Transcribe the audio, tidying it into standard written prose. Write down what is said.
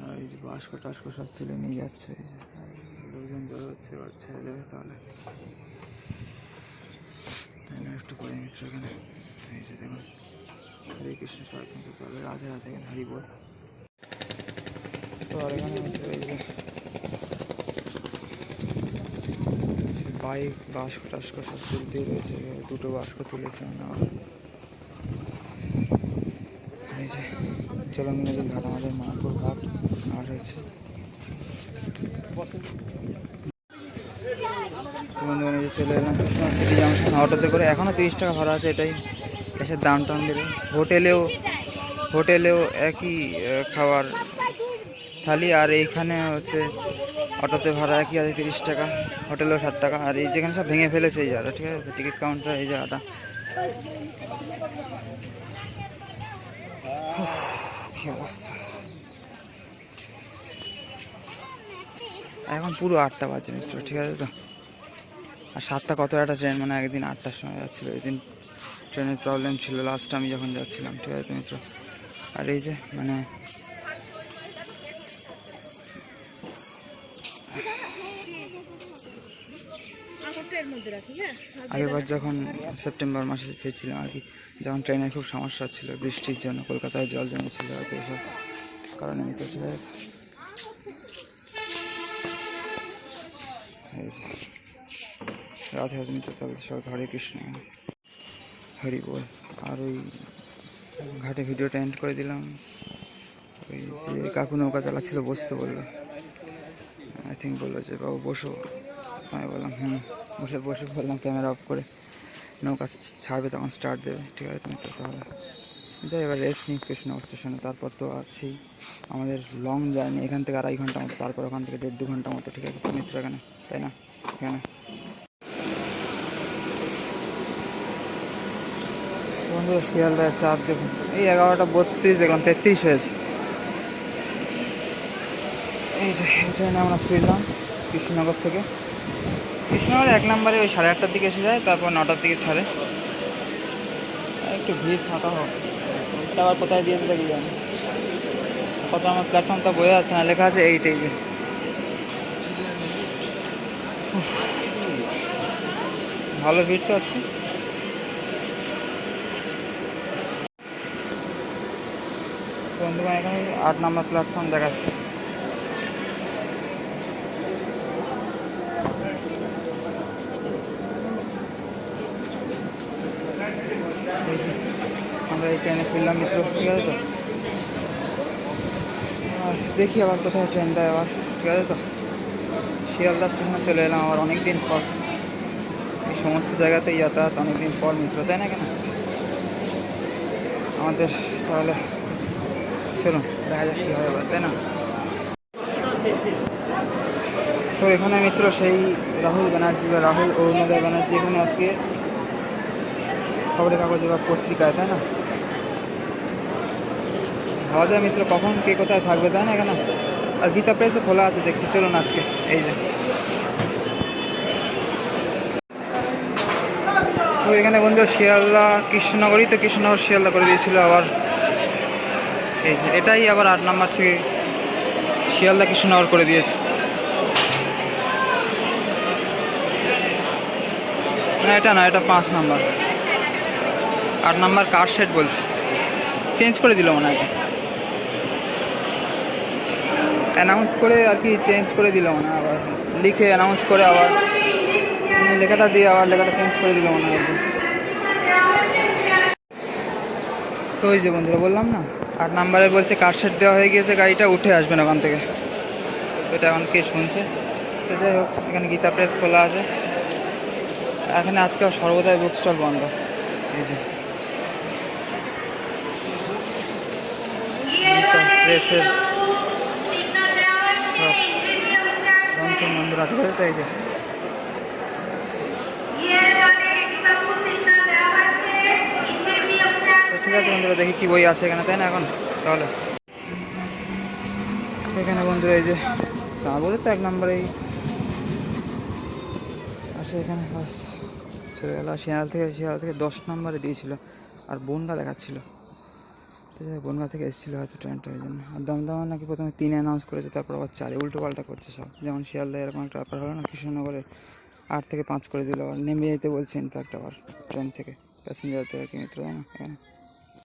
আর এই যে বাস্ক টাস্কো সব তুলে নিয়ে যাচ্ছে, এই যে লোকজন জড়ো হচ্ছে, এবার ছেড়ে দেবে তাহলে, তাই না? একটু করে মিত্র এখানে এই যে দেখুন হরে কৃষ্ণ সবাই কিন্তু চলে রাধে রাধে, এখানে হরি বল। তো আর এখানে মিত্র এই যে বাইক বাস্ক টাস্কো সব তুলতেই রয়েছে, দুটো বাস্ক তুলেছে আমার। এই যে চলঙ্গি নদীর ঘাট, আমাদের মায়াপুর ঘাট হয়েছে। বন্ধুগণ চলে এলাম কৃষ্ণা সিটি জাংশন অটোতে করে, এখনও 30 টাকা ভাড়া আছে, এটাই এসে দাম টাম দেবে। হোটেলেও একই খাবার থালি, আর এইখানে হচ্ছে অটোতে ভাড়া একই আছে 30 টাকা, হোটেলেও 60 টাকা। আর এই যেখানে সব ভেঙে ফেলেছে এই জায়গাটা, ঠিক আছে, টিকিট কাউন্টার এই জায়গাটা। কি অবস্থা, এখন পুরো 8টা বাজে মিত্র, ঠিক আছে তো। আর 7টা কত একটা ট্রেন, মানে একদিন 8টার সময় যাচ্ছিলো, এই দিন ট্রেনের প্রবলেম ছিল লাস্ট আমি যখন যাচ্ছিলাম, ঠিক আছে মিত্র। আর এই যে মানে আগেরবার যখন সেপ্টেম্বর মাসে ফিরছিলাম আর কি, যখন ট্রেনের খুব সমস্যা ছিল বৃষ্টির জন্য, কলকাতায় জল জমেছিল হয়তো এসব কারণে মিত্র, ঠিক আছে। রাধে রাধে মিত্র, তাহলে সব হরে কৃষ্ণ হরি বল। আর ওই ঘাটে ভিডিওটা এন্ড করে দিলাম। ওই যে কাকু নৌকা চালাচ্ছিল, বসতে বললো, আই থিঙ্ক বললো যে বাবু বসো, আমি বললাম বসে বললাম ক্যামেরা অফ করে, নৌকা ছাড়বে তখন স্টার্ট দেবে, ঠিক আছে তুমি তো। তাহলে যাই এবার রেস্ট নিই কৃষ্ণনগর স্টেশনে, তারপর তো আছেই আমাদের লং জার্নি, এখান থেকে 2.5 ঘন্টা মতো, তারপর ওখান থেকে 1.5-2 ঘন্টা মতো, ঠিক আছে মিত্র এখানে, তাই না? এখানে বন্ধু শিয়ালদার চাপ দেখুন, এই 11টা 32 দেখলাম 33 হয়েছে। এই যে ট্রেনে আমরা ফিরলাম কৃষ্ণনগর থেকে। কৃষ্ণনগর 1 নম্বরে ওই 8:30টার দিকে এসে যায়, তারপর 9টার দিকে ছাড়ে। একটু ভিড় ফাঁকা হোক, ওইটা আবার কোথায় দিয়েছে দেখি জানি, কত আমার প্ল্যাটফর্মটা বয়ে আছে না, লেখা আছে 8, এই যে ভালো ভিড় তো আজকে। বন্ধুগণ এখানে 8 নম্বর প্ল্যাটফর্ম দেখাচ্ছে। আমরা এই ট্রেনে ফিরলাম মিত্র, ঠিক আছে তো। দেখি আবার কোথায় ট্রেন দেয় আবার, ঠিক আছে তো। শিয়ালদা স্টেশনে চলে এলাম আবার অনেক দিন পর, এই সমস্ত জায়গাতেই যাতায়াত অনেক দিন পর মিত্র, তাই না? কেন আমাদের, তাহলে চলুন দেখা যাক কী হয় আবার, তাই না? তো এখানে মিত্র সেই রাহুল ব্যানার্জি বা রাহুল অরুণোদয় ব্যানার্জি এখানে আজকে খবরের কাগজে বা পত্রিকায়, তাই না? ভাবা যায় মিত্র কখন কে কোথায় থাকবে, তাই না এখানে। আর গীতা প্রেসও খোলা আছে দেখছি, চলুন আজকে। এই যে তো এখানে বন্ধু শিয়ালদা কৃষ্ণনগরই তো, কৃষ্ণনগর শিয়ালদা করে দিয়েছিল আবার। এই যে এটাই আবার 8 নম্বর থেকে শিয়ালদা কৃষ্ণনগর করে দিয়েছে। না এটা না, এটা 5 নম্বর, 8 নম্বর কার শেড বলছে, চেঞ্জ করে দিল মনে হয়, অ্যানাউন্স করে আর কি, চেঞ্জ করে দিল মনে হয়, আবার লিখে অ্যানাউন্স করে আবার লেখাটা দিয়ে আবার লেখাটা চেঞ্জ করে দিল মনে হয়। তো ওই যে বন্ধুরা বললাম না, 8 নম্বরে বলছে কার শেড দেওয়া হয়ে গিয়েছে, গাড়িটা উঠে আসবেন ওখান থেকে। এটা এখন কে শুনছে? তো যাই হোক, এখানে গীতা প্রেস খোলা আছে। এখানে আজকে সর্বদাই বুক স্টল বন্ধ। এই যে গীতা প্রেসের সব বন্ধুরা আছে, এই যে ঠিক আছে বন্ধুরা, দেখি কি বই আছে এখানে, তাই না এখন। তাহলে এখানে বন্ধুরা এই যে সাগরে তো 1 নম্বরেই আসে, এখানে বাস চলে গেল। শিয়াল থেকে 10 নম্বরে দিয়েছিল, আর বনগা দেখাচ্ছিল। তো যাই হোক, বনগাঁ থেকে এসেছিলো হয়তো ট্রেনটা, ওই জন্য। আর দমদমা নাকি প্রথমে 3 অ্যানাউন্স করেছে, তারপর আবার 4, উল্টো পাল্টা করছে সব। যেমন শিয়ালদা এরকম একটা ব্যাপার হলো না, কৃষ্ণনগরে 8 থেকে 5 করে দিল, আর নেমে যেতে বলছে ইনফ্যাক্ট আবার ট্রেন থেকে প্যাসেঞ্জারদের আর কি, মিত্র, তাই না এখানে।